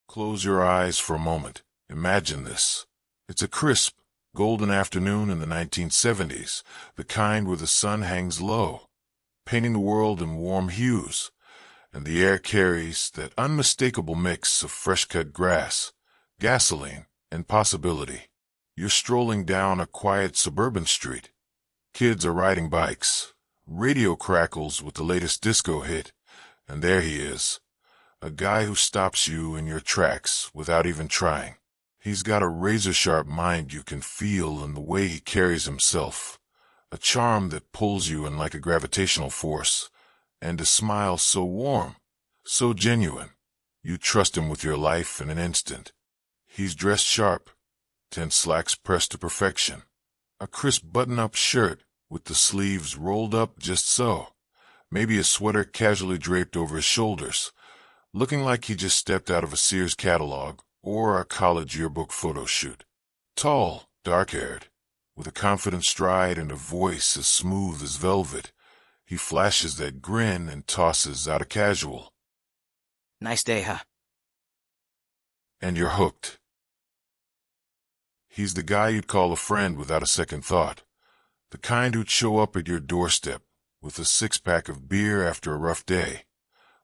Close your eyes for a moment. Imagine this. It's a crisp, golden afternoon in the 1970s, the kind where the sun hangs low, painting the world in warm hues, and the air carries that unmistakable mix of fresh-cut grass, gasoline, and possibility. You're strolling down a quiet suburban street. Kids are riding bikes. Radio crackles with the latest disco hit, and there he is, a guy who stops you in your tracks without even trying. He's got a razor-sharp mind you can feel in the way he carries himself, a charm that pulls you in like a gravitational force, and a smile so warm, so genuine, you trust him with your life in an instant. He's dressed sharp, tense slacks pressed to perfection, a crisp button-up shirt with the sleeves rolled up just so, maybe a sweater casually draped over his shoulders, looking like he just stepped out of a Sears catalog or a college yearbook photo shoot. Tall, dark-haired, with a confident stride and a voice as smooth as velvet, he flashes that grin and tosses out a casual. Nice day, huh? And you're hooked. He's the guy you'd call a friend without a second thought, the kind who'd show up at your doorstep with a six-pack of beer after a rough day,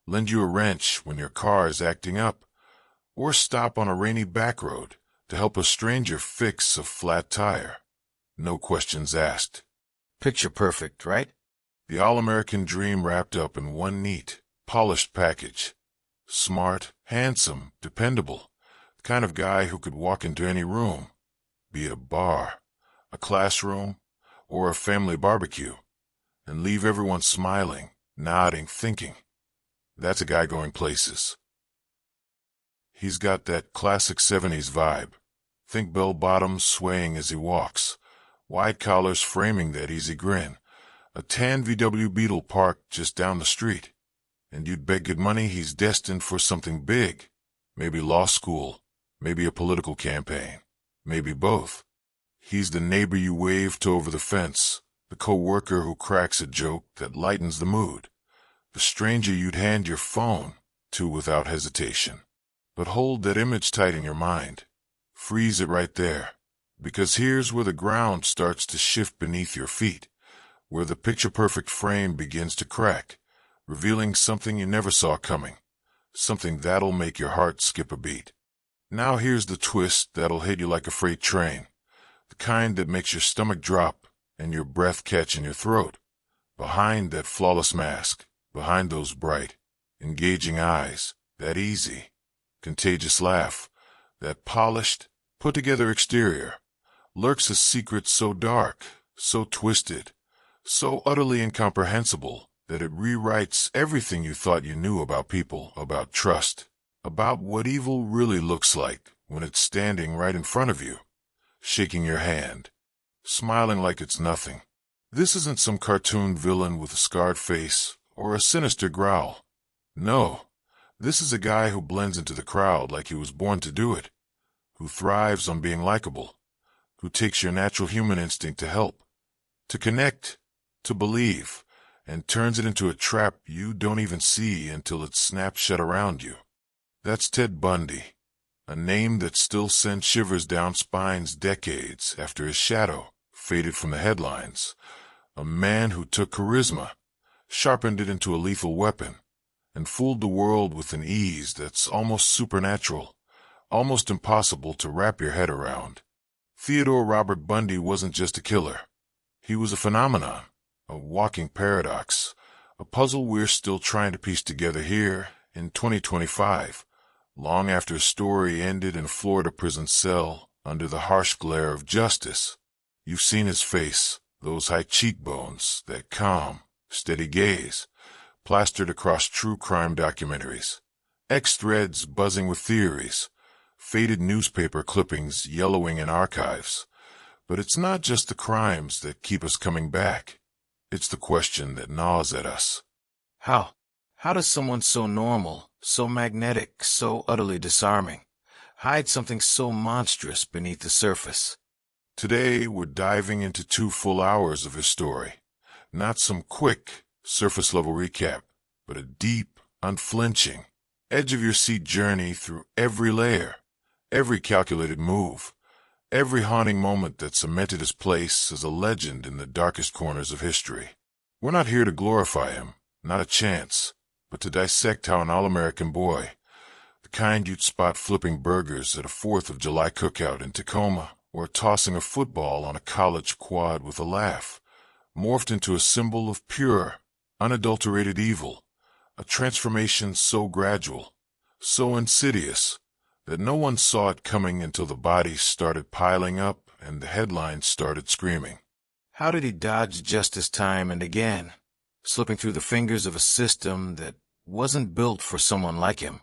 lend you a wrench when your car is acting up, or stop on a rainy back road to help a stranger fix a flat tire. No questions asked. Picture perfect, right? The all-American dream wrapped up in one neat, polished package. Smart, handsome, dependable, the kind of guy who could walk into any room, be it a bar, a classroom, or a family barbecue, and leave everyone smiling, nodding, thinking. That's a guy going places. He's got that classic 70s vibe. Think bell-bottoms swaying as he walks, wide collars framing that easy grin, a tan VW Beetle parked just down the street. And you'd bet good money he's destined for something big. Maybe law school, maybe a political campaign, maybe both. He's the neighbor you wave to over the fence, the co-worker who cracks a joke that lightens the mood, the stranger you'd hand your phone to without hesitation. But hold that image tight in your mind. Freeze it right there, because here's where the ground starts to shift beneath your feet, where the picture-perfect frame begins to crack, revealing something you never saw coming, something that'll make your heart skip a beat. Now here's the twist that'll hit you like a freight train, the kind that makes your stomach drop and your breath catch in your throat. Behind that flawless mask, behind those bright, engaging eyes, that easy, contagious laugh, that polished, put-together exterior, lurks a secret so dark, so twisted, so utterly incomprehensible that it rewrites everything you thought you knew about people, about trust, about what evil really looks like when it's standing right in front of you, shaking your hand, smiling like it's nothing. This isn't some cartoon villain with a scarred face or a sinister growl. No, this is a guy who blends into the crowd like he was born to do it, who thrives on being likable, who takes your natural human instinct to help, to connect, to believe, and turns it into a trap you don't even see until it snaps shut around you. That's Ted Bundy, a name that still sends shivers down spines decades after his shadow faded from the headlines. A man who took charisma, sharpened it into a lethal weapon, and fooled the world with an ease that's almost supernatural, almost impossible to wrap your head around. Theodore Robert Bundy wasn't just a killer. He was a phenomenon, a walking paradox, a puzzle we're still trying to piece together here in 2025, long after his story ended in a Florida prison cell under the harsh glare of justice. You've seen his face, those high cheekbones, that calm, steady gaze, plastered across true crime documentaries, X-threads buzzing with theories, faded newspaper clippings yellowing in archives. But it's not just the crimes that keep us coming back. It's the question that gnaws at us. How? How does someone so normal, so magnetic, so utterly disarming, hide something so monstrous beneath the surface? Today, we're diving into 2 full hours of his story. Not some quick, surface-level recap, but a deep, unflinching, edge-of-your-seat journey through every layer, every calculated move, every haunting moment that cemented his place as a legend in the darkest corners of history. We're not here to glorify him, not a chance, but to dissect how an all-American boy, the kind you'd spot flipping burgers at a 4th of July cookout in Tacoma or tossing a football on a college quad with a laugh, morphed into a symbol of pure, unadulterated evil, a transformation so gradual, so insidious, that no one saw it coming until the bodies started piling up and the headlines started screaming. How did he dodge justice time and again, slipping through the fingers of a system that wasn't built for someone like him,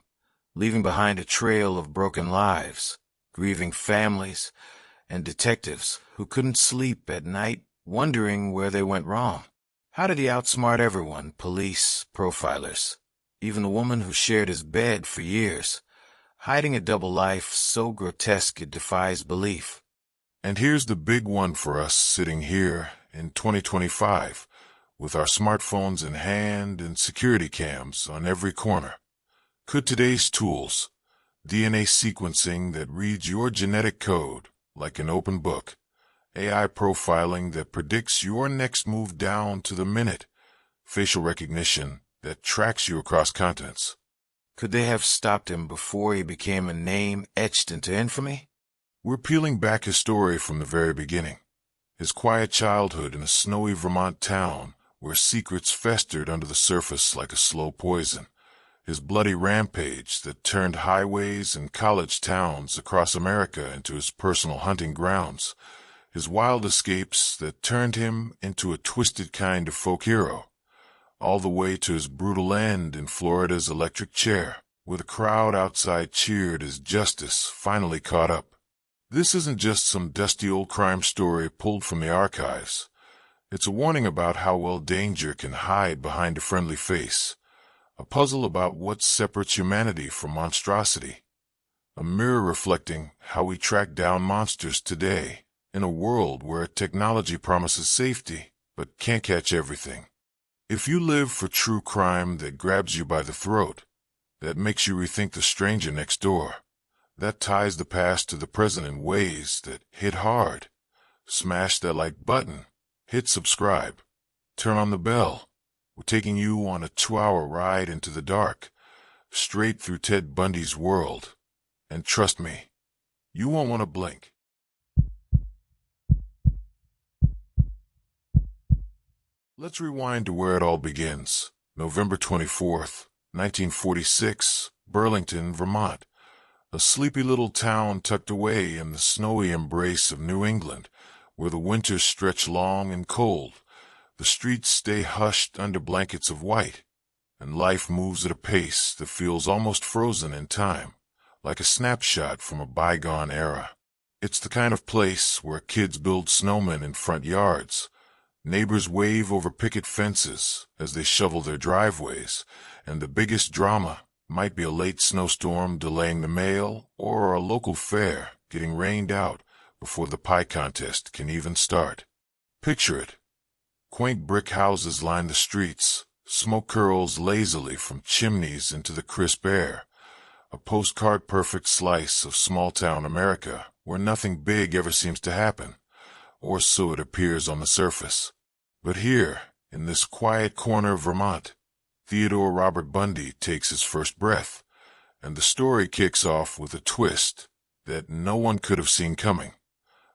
leaving behind a trail of broken lives, grieving families, and detectives who couldn't sleep at night wondering where they went wrong? How did he outsmart everyone, police, profilers, even the woman who shared his bed for years, hiding a double life so grotesque it defies belief? And here's the big one for us sitting here in 2025, with our smartphones in hand and security cams on every corner. Could today's tools, DNA sequencing that reads your genetic code like an open book, AI profiling that predicts your next move down to the minute, facial recognition that tracks you across continents, could they have stopped him before he became a name etched into infamy? We're peeling back his story from the very beginning. His quiet childhood in a snowy Vermont town where secrets festered under the surface like a slow poison. His bloody rampage that turned highways and college towns across America into his personal hunting grounds. His wild escapes that turned him into a twisted kind of folk hero. All the way to his brutal end in Florida's electric chair, where the crowd outside cheered as justice finally caught up. This isn't just some dusty old crime story pulled from the archives. It's a warning about how well danger can hide behind a friendly face, a puzzle about what separates humanity from monstrosity, a mirror reflecting how we track down monsters today in a world where technology promises safety but can't catch everything. If you live for true crime that grabs you by the throat, that makes you rethink the stranger next door, that ties the past to the present in ways that hit hard, smash that like button, hit subscribe, turn on the bell. We're taking you on a 2-hour ride into the dark, straight through Ted Bundy's world. And trust me, you won't want to blink. Let's rewind to where it all begins. November 24th, 1946, Burlington, Vermont. A sleepy little town tucked away in the snowy embrace of New England, where the winters stretch long and cold, the streets stay hushed under blankets of white, and life moves at a pace that feels almost frozen in time, like a snapshot from a bygone era. It's the kind of place where kids build snowmen in front yards, neighbors wave over picket fences as they shovel their driveways, and the biggest drama might be a late snowstorm delaying the mail or a local fair getting rained out before the pie contest can even start. Picture it. Quaint brick houses line the streets, smoke curls lazily from chimneys into the crisp air, a postcard-perfect slice of small-town America where nothing big ever seems to happen, or so it appears on the surface. But here, in this quiet corner of Vermont, Theodore Robert Bundy takes his first breath, and the story kicks off with a twist that no one could have seen coming,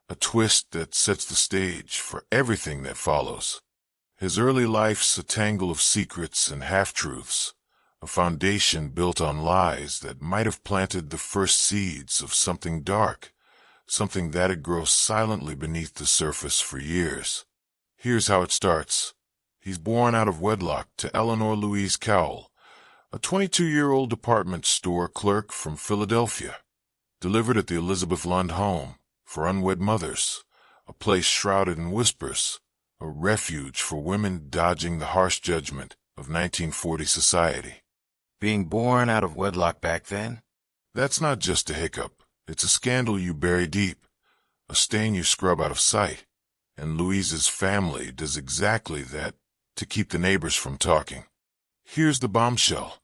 a twist that sets the stage for everything that follows. His early life's a tangle of secrets and half-truths, a foundation built on lies that might have planted the first seeds of something dark, something that'd grow silently beneath the surface for years. Here's how it starts. He's born out of wedlock to Eleanor Louise Cowell, a 22-year-old department store clerk from Philadelphia, delivered at the Elizabeth Lund home for unwed mothers, a place shrouded in whispers, a refuge for women dodging the harsh judgment of 1940 society. Being born out of wedlock back then? That's not just a hiccup. It's a scandal you bury deep, a stain you scrub out of sight, and Louise's family does exactly that to keep the neighbors from talking. Here's the bombshell.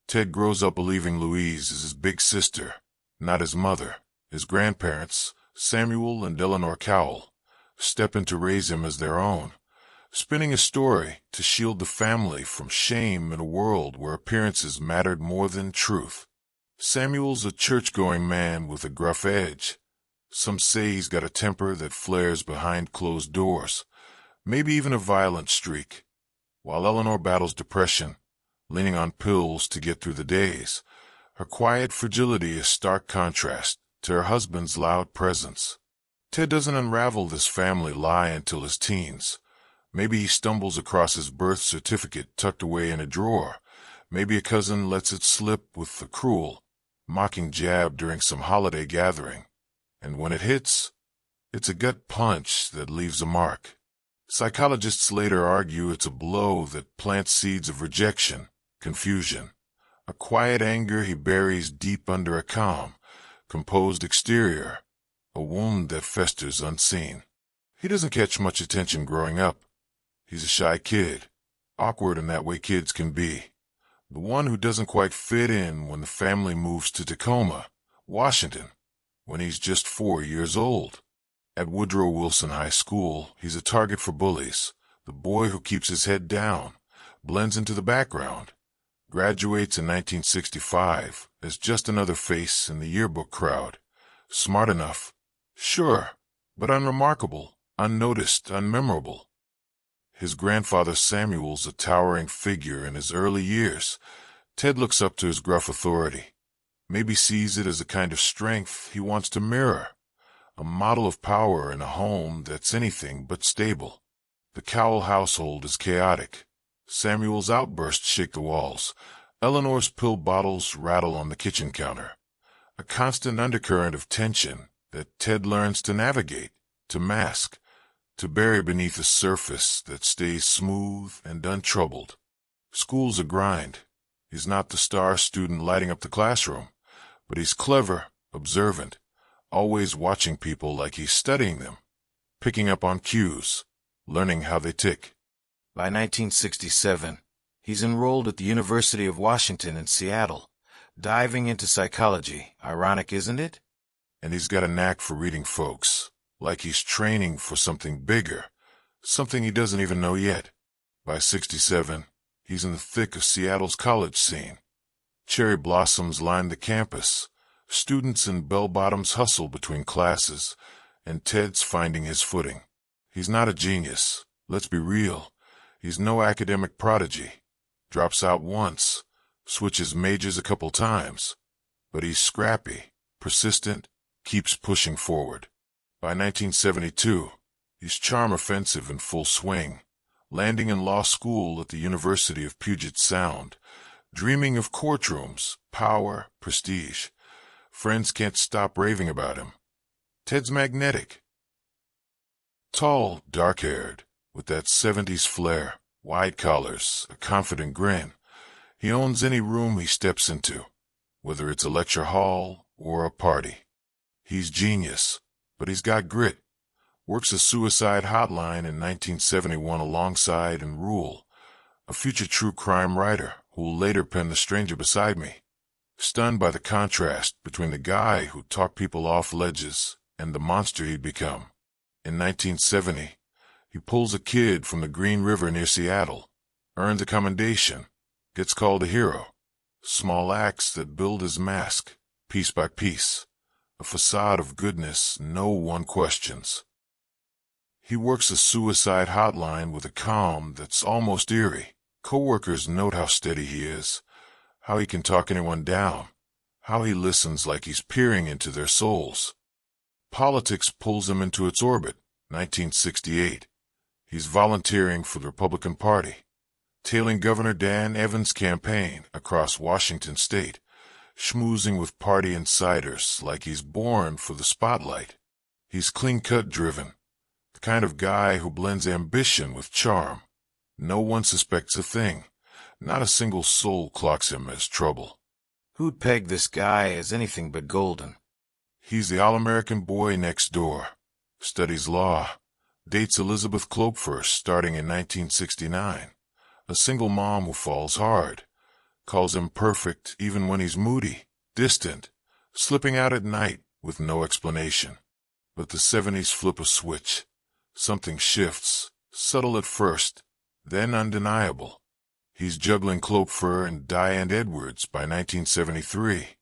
Ted grows up believing Louise is his big sister, not his mother. His grandparents, Samuel and Eleanor Cowell, step in to raise him as their own, spinning a story to shield the family from shame in a world where appearances mattered more than truth. Samuel's a church-going man with a gruff edge. Some say he's got a temper that flares behind closed doors, maybe even a violent streak, while Eleanor battles depression, leaning on pills to get through the days. Her quiet fragility is stark contrast to her husband's loud presence. Ted doesn't unravel this family lie until his teens. Maybe he stumbles across his birth certificate tucked away in a drawer. Maybe a cousin lets it slip with a cruel, mocking jab during some holiday gathering. And when it hits, it's a gut punch that leaves a mark. Psychologists later argue it's a blow that plants seeds of rejection, confusion, a quiet anger he buries deep under a calm, composed exterior, a wound that festers unseen. He doesn't catch much attention growing up. He's a shy kid, awkward in that way kids can be. The one who doesn't quite fit in when the family moves to Tacoma, Washington, when he's just 4 years old. At Woodrow Wilson High School, he's a target for bullies, the boy who keeps his head down, blends into the background, graduates in 1965 as just another face in the yearbook crowd. Smart enough, sure, but unremarkable, unnoticed, unmemorable. His grandfather Samuel's a towering figure in his early years. Ted looks up to his gruff authority, maybe sees it as a kind of strength he wants to mirror, a model of power in a home that's anything but stable. The Cowell household is chaotic. Samuel's outbursts shake the walls. Eleanor's pill bottles rattle on the kitchen counter. A constant undercurrent of tension that Ted learns to navigate, to mask, to bury beneath a surface that stays smooth and untroubled. School's a grind. He's not the star student lighting up the classroom, but he's clever, observant, always watching people like he's studying them, picking up on cues, learning how they tick. By 1967, he's enrolled at the University of Washington in Seattle, diving into psychology. Ironic, isn't it? And he's got a knack for reading folks, like he's training for something bigger, something he doesn't even know yet. By 67, he's in the thick of Seattle's college scene. Cherry blossoms line the campus. Students in bell-bottoms hustle between classes, and Ted's finding his footing. He's not a genius. Let's be real. He's no academic prodigy. Drops out once, switches majors a couple times. But he's scrappy, persistent, keeps pushing forward. By 1972, he's charm offensive in full swing, landing in law school at the University of Puget Sound, dreaming of courtrooms, power, prestige. Friends can't stop raving about him. Ted's magnetic. Tall, dark-haired, with that 70s flair, wide collars, a confident grin. He owns any room he steps into, whether it's a lecture hall or a party. He's genius, but he's got grit. Works a suicide hotline in 1971 alongside and Rule, a future true crime writer who'll later pen The Stranger Beside Me. Stunned by the contrast between the guy who talked people off ledges and the monster he'd become. In 1970, he pulls a kid from the Green River near Seattle, earns a commendation, gets called a hero. Small acts that build his mask, piece by piece, a facade of goodness no one questions. He works a suicide hotline with a calm that's almost eerie. Coworkers note how steady he is, how he can talk anyone down, how he listens like he's peering into their souls. Politics pulls him into its orbit. 1968. He's volunteering for the Republican Party, tailing Governor Dan Evans' campaign across Washington state, schmoozing with party insiders like he's born for the spotlight. He's clean-cut driven, the kind of guy who blends ambition with charm. No one suspects a thing. Not a single soul clocks him as trouble. Who'd peg this guy as anything but golden? He's the all-American boy next door. Studies law. Dates Elizabeth Clope first, starting in 1969. A single mom who falls hard. calls him perfect even when he's moody, distant, slipping out at night with no explanation. But the 70s flip a switch. Something shifts, subtle at first, then undeniable. He's juggling Klopfer and Diane Edwards by 1973,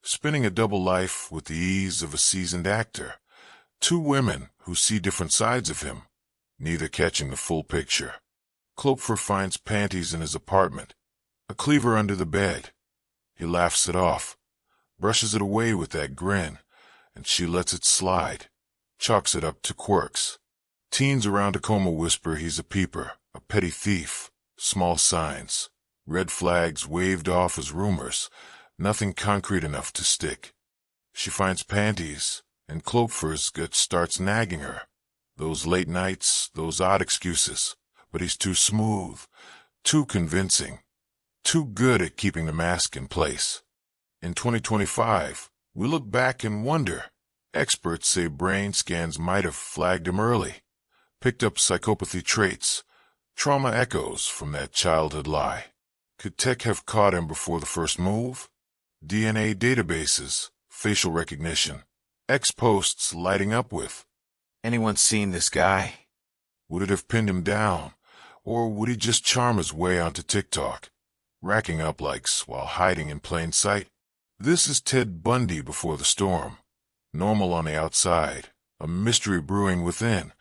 spinning a double life with the ease of a seasoned actor. Two women who see different sides of him, neither catching the full picture. Klopfer finds panties in his apartment, a cleaver under the bed. He laughs it off, brushes it away with that grin, and she lets it slide, chalks it up to quirks. Teens around Tacoma whisper he's a peeper, a petty thief. Small signs, red flags waved off as rumors, nothing concrete enough to stick. She finds panties, and Klopfer's gut starts nagging her. Those late nights, those odd excuses, but he's too smooth, too convincing, too good at keeping the mask in place. In 2025, we look back and wonder. Experts say brain scans might have flagged him early, picked up psychopathy traits, trauma echoes from that childhood lie. Could tech have caught him before the first move? DNA databases, facial recognition, ex-posts lighting up with, Anyone seen this guy? would it have pinned him down, or would he just charm his way onto TikTok, racking up likes while hiding in plain sight? This is Ted Bundy before the storm. Normal on the outside, a mystery brewing within,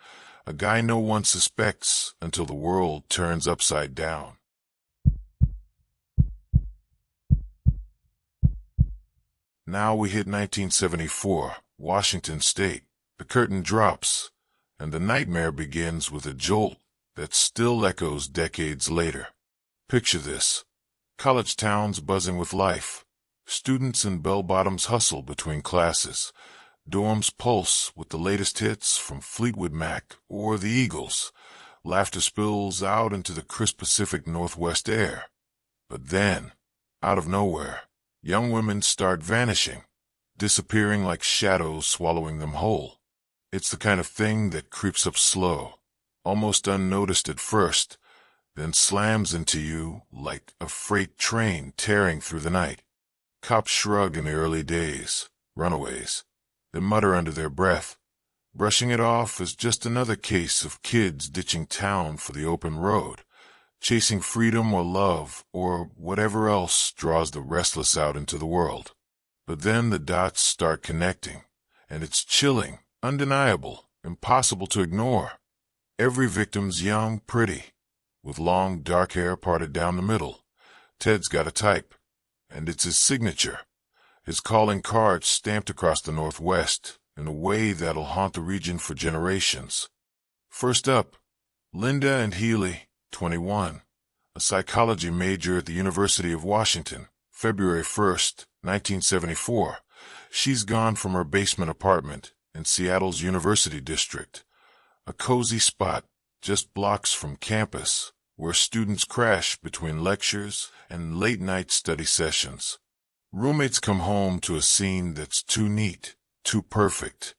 a guy no one suspects until the world turns upside down. Now we hit 1974, Washington State. The curtain drops, and the nightmare begins with a jolt that still echoes decades later. Picture this. College towns buzzing with life. Students and bell-bottoms hustle between classes. Dorms pulse with the latest hits from Fleetwood Mac or the Eagles. Laughter spills out into the crisp Pacific Northwest air. But then, out of nowhere, young women start vanishing, disappearing like shadows swallowing them whole. It's the kind of thing that creeps up slow, almost unnoticed at first, then slams into you like a freight train tearing through the night. Cops shrug in the early days, runaways. They mutter under their breath, brushing it off as just another case of kids ditching town for the open road, chasing freedom or love or whatever else draws the restless out into the world. But then the dots start connecting, and it's chilling, undeniable, impossible to ignore. Every victim's young, pretty, with long, dark hair parted down the middle. Ted's got a type, and it's his signature. His calling card stamped across the Northwest in a way that'll haunt the region for generations. First up, Linda and Healy, 21, a psychology major at the University of Washington, February 1st, 1974. She's gone from her basement apartment in Seattle's University District, a cozy spot just blocks from campus where students crash between lectures and late-night study sessions. Roommates come home to a scene that's too neat, too perfect.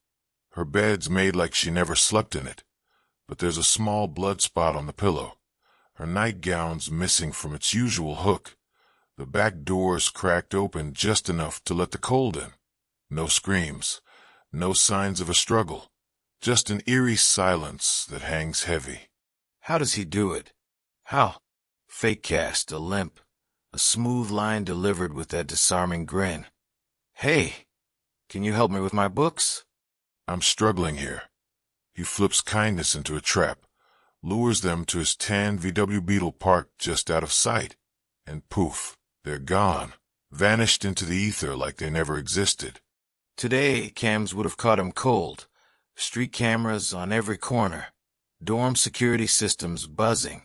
Her bed's made like she never slept in it, but there's a small blood spot on the pillow. Her nightgown's missing from its usual hook. The back door's cracked open just enough to let the cold in. No screams, no signs of a struggle, just an eerie silence that hangs heavy. How does he do it? How? Fake cast, a limp, a smooth line delivered with that disarming grin. Hey, can you help me with my books? I'm struggling here. He flips kindness into a trap, lures them to his tan VW Beetle parked just out of sight, and poof, they're gone, vanished into the ether like they never existed. Today, cams would have caught him cold. Street cameras on every corner, dorm security systems buzzing,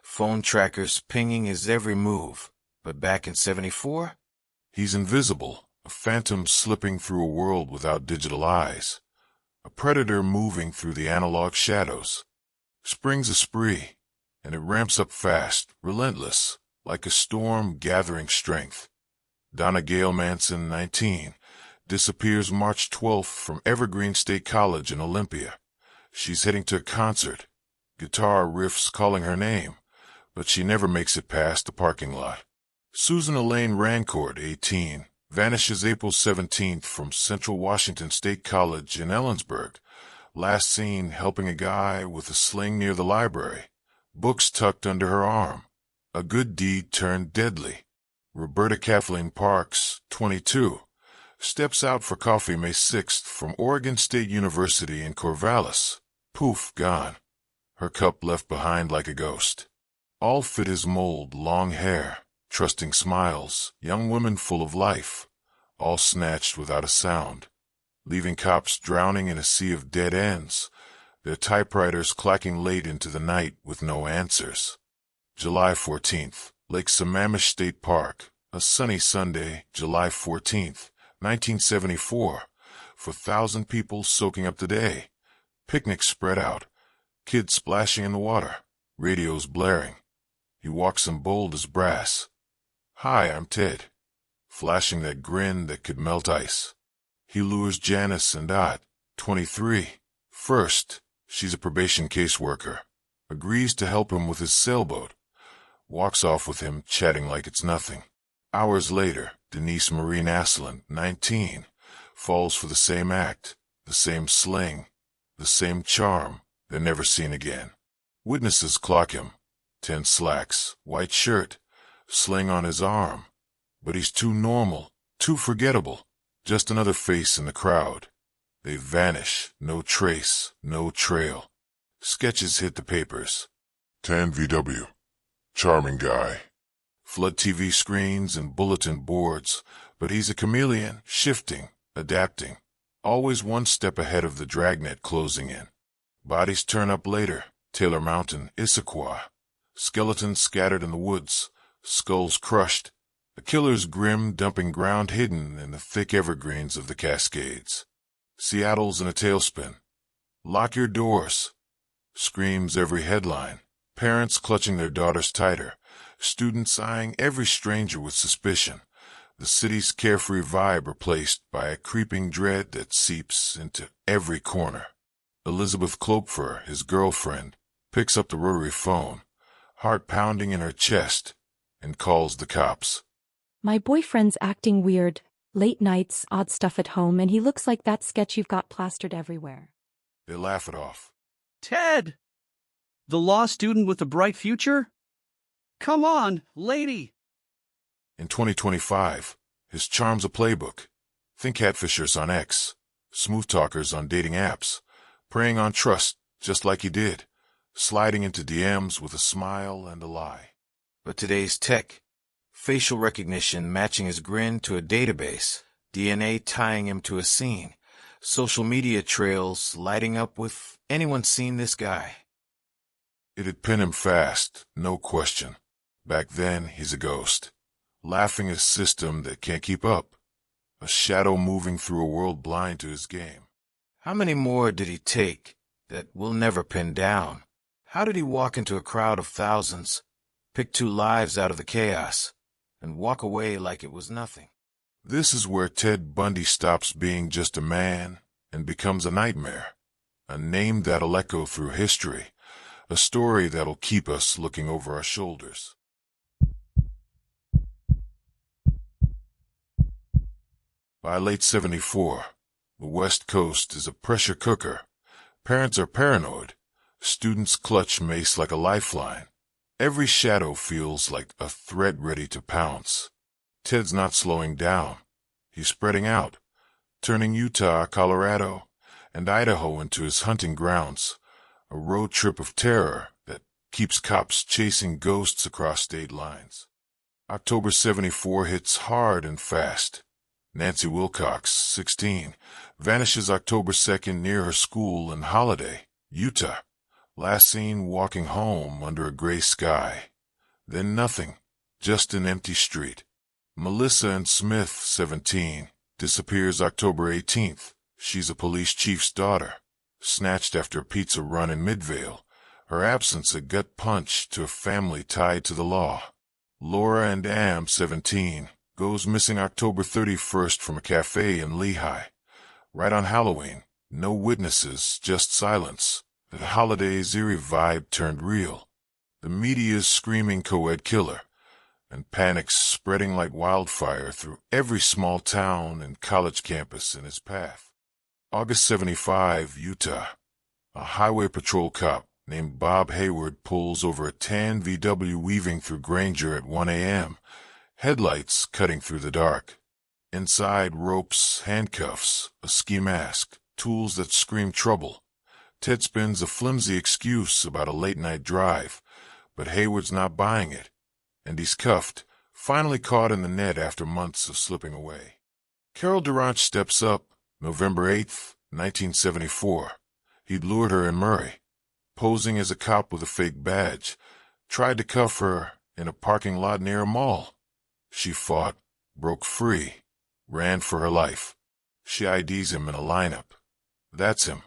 phone trackers pinging his every move. But back in '74? He's invisible, a phantom slipping through a world without digital eyes, a predator moving through the analog shadows. Spring's a spree, and it ramps up fast, relentless, like a storm gathering strength. Donna Gail Manson, 19, disappears March 12th from Evergreen State College in Olympia. She's heading to a concert, guitar riffs calling her name, but she never makes it past the parking lot. Susan Elaine Rancourt, 18, vanishes April 17th from Central Washington State College in Ellensburg. Last seen helping a guy with a sling near the library. Books tucked under her arm. A good deed turned deadly. Roberta Kathleen Parks, 22, steps out for coffee May 6th from Oregon State University in Corvallis. Poof, gone. Her cup left behind like a ghost. All fit as mold, long hair, trusting smiles, young women full of life, all snatched without a sound, leaving cops drowning in a sea of dead ends, their typewriters clacking late into the night with no answers. July 14th, Lake Sammamish State Park, a sunny Sunday, July 14th, 1974, for 1,000 people soaking up the day. Picnics spread out, kids splashing in the water, radios blaring. He walks in bold as brass. "Hi, I'm Ted," flashing that grin that could melt ice. He lures Janice and Dot, 23. First, she's a probation caseworker, agrees to help him with his sailboat, walks off with him chatting like it's nothing. Hours later, Denise Marie Naslin, 19, falls for the same act, the same sling, the same charm. They're never seen again. Witnesses clock him. 10 slacks, white shirt, sling on his arm. But he's too normal, too forgettable, just another face in the crowd. They vanish, no trace, no trail. Sketches hit the papers. Tan VW. Charming guy. Flood TV screens and bulletin boards, but he's a chameleon, shifting, adapting, always one step ahead of the dragnet closing in. Bodies turn up later, Taylor Mountain, Issaquah. Skeletons scattered in the woods, skulls crushed, the killer's grim dumping ground hidden in the thick evergreens of the Cascades. Seattle's in a tailspin. Lock your doors, screams every headline. Parents clutching their daughters tighter, students eyeing every stranger with suspicion. The city's carefree vibe replaced by a creeping dread that seeps into every corner. Elizabeth Klopfer, his girlfriend, picks up the rotary phone, heart pounding in her chest, and calls the cops. "My boyfriend's acting weird. Late nights, odd stuff at home, and he looks like that sketch you've got plastered everywhere." They laugh it off. Ted! The law student with a bright future? Come on, lady! In 2025, his charm's a playbook. Think catfishers on X, smooth talkers on dating apps, preying on trust just like he did, sliding into DMs with a smile and a lie. But today's tech, facial recognition matching his grin to a database, DNA tying him to a scene, social media trails lighting up with anyone seen this guy. It'd pin him fast, no question. Back then, he's a ghost, laughing at a system that can't keep up, a shadow moving through a world blind to his game. How many more did he take that we'll never pin down? How did he walk into a crowd of thousands, pick 2 lives out of the chaos, and walk away like it was nothing? This is where Ted Bundy stops being just a man and becomes a nightmare, a name that'll echo through history, a story that'll keep us looking over our shoulders. By late 74, the West Coast is a pressure cooker. Parents are paranoid. Students clutch mace like a lifeline. Every shadow feels like a threat ready to pounce. Ted's not slowing down. He's spreading out, turning Utah, Colorado, and Idaho into his hunting grounds, a road trip of terror that keeps cops chasing ghosts across state lines. October 74 hits hard and fast. Nancy Wilcox, 16, vanishes October 2nd near her school in Holiday, Utah. Last seen walking home under a gray sky. Then nothing, just an empty street. Melissa Ann Smith, 17, disappears October 18th. She's a police chief's daughter, snatched after a pizza run in Midvale. Her absence a gut punch to a family tied to the law. Laura and Am, 17, goes missing October 31st from a cafe in Lehigh. Right on Halloween, no witnesses, just silence. The holiday's eerie vibe turned real. The media's screaming co-ed killer. and panic's spreading like wildfire through every small town and college campus in his path. August 75, Utah. A highway patrol cop named Bob Hayward pulls over a tan VW weaving through Granger at 1 a.m., headlights cutting through the dark. Inside, ropes, handcuffs, a ski mask, tools that scream trouble. Ted spins a flimsy excuse about a late-night drive, but Hayward's not buying it, and he's cuffed, finally caught in the net after months of slipping away. Carol Durant steps up, November 8th, 1974. He'd lured her in Murray, posing as a cop with a fake badge, tried to cuff her in a parking lot near a mall. She fought, broke free, ran for her life. She IDs him in a lineup. That's him.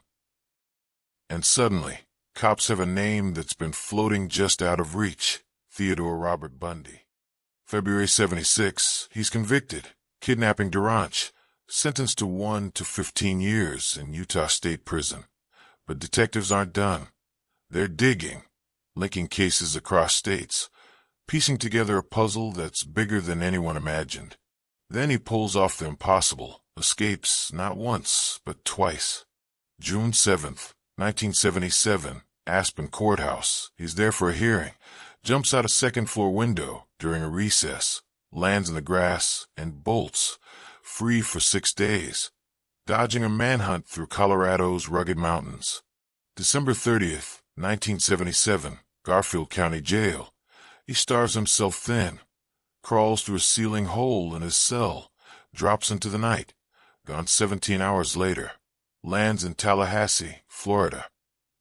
And suddenly, cops have a name that's been floating just out of reach: Theodore Robert Bundy. February 76, he's convicted, kidnapping Durant, sentenced to 1 to 15 years in Utah State Prison. But detectives aren't done. They're digging, linking cases across states, piecing together a puzzle that's bigger than anyone imagined. Then he pulls off the impossible, escapes not once, but twice. June 7th, 1977, Aspen Courthouse. He's there for a hearing, jumps out a second-floor window during a recess, lands in the grass, and bolts, free for 6 days, dodging a manhunt through Colorado's rugged mountains. December 30th, 1977, Garfield County Jail. He starves himself thin, crawls through a ceiling hole in his cell, drops into the night, gone 17 hours later, lands in Tallahassee, Florida.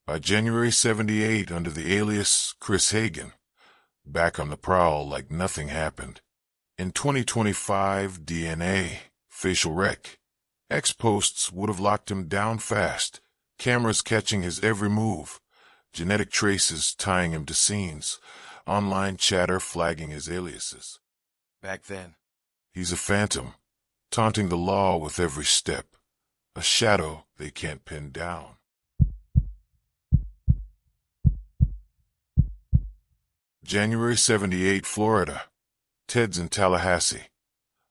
By January 78, under the alias Chris Hagen, back on the prowl like nothing happened. In 2025, DNA, facial rec. Ex-posts would have locked him down fast, cameras catching his every move, genetic traces tying him to scenes, online chatter flagging his aliases. Back then, He's a phantom, taunting the law with every step, a shadow they can't pin down. January 78, Florida. Ted's in Tallahassee,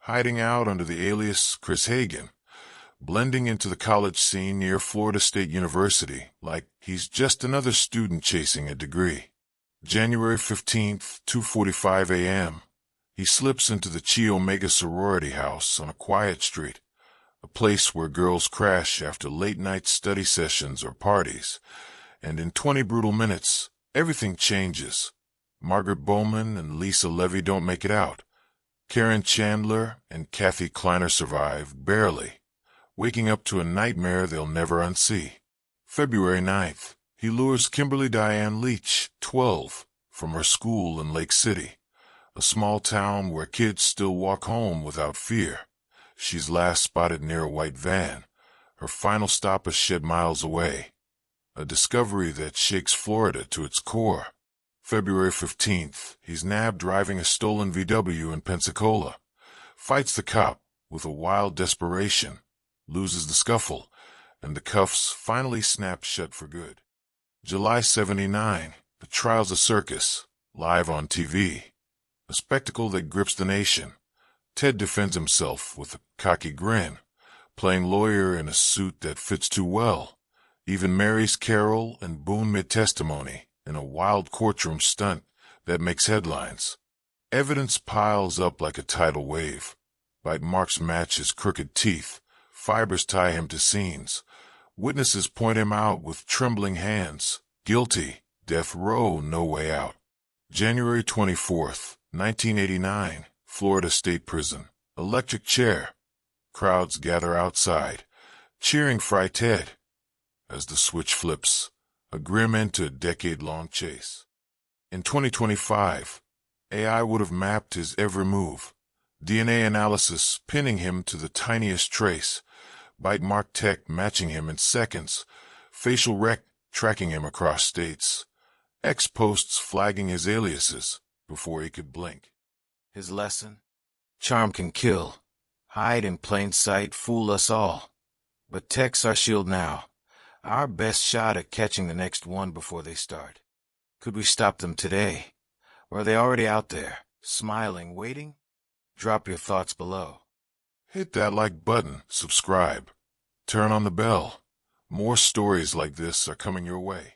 hiding out under the alias Chris Hagen, blending into the college scene near Florida State University like he's just another student chasing a degree. January 15th, 2:45 a.m. He slips into the Chi Omega sorority house on a quiet street, a place where girls crash after late-night study sessions or parties, and in 20 brutal minutes, everything changes. Margaret Bowman and Lisa Levy don't make it out. Karen Chandler and Kathy Kleiner survive, barely, waking up to a nightmare they'll never unsee. February 9th, he lures Kimberly Diane Leach, 12, from her school in Lake City, a small town where kids still walk home without fear. She's last spotted near a white van, her final stop a shed miles away, a discovery that shakes Florida to its core. February 15th, he's nabbed driving a stolen VW in Pensacola, fights the cop with a wild desperation, loses the scuffle, and the cuffs finally snap shut for good. July 79, the trial's a circus, live on TV, a spectacle that grips the nation. Ted defends himself with a cocky grin, playing lawyer in a suit that fits too well, even marries Carol and Boone mid-testimony in a wild courtroom stunt that makes headlines. Evidence piles up like a tidal wave. Bite marks match his crooked teeth, fibers tie him to scenes. Witnesses point him out with trembling hands. Guilty, death row, no way out. January 24th, 1989, Florida State Prison. Electric chair. Crowds gather outside, cheering Fry Ted. As the switch flips, a grim end to a decade-long chase. In 2025, AI would have mapped his every move, DNA analysis pinning him to the tiniest trace, bite mark tech matching him in seconds, facial rec tracking him across states, ex-posts flagging his aliases before he could blink. his lesson? Charm can kill. Hide in plain sight, fool us all. But tech's our shield now. Our best shot at catching the next one before they start. Could we stop them today? Or are they already out there, smiling, waiting? Drop your thoughts below. Hit that like button, subscribe, turn on the bell. More stories like this are coming your way.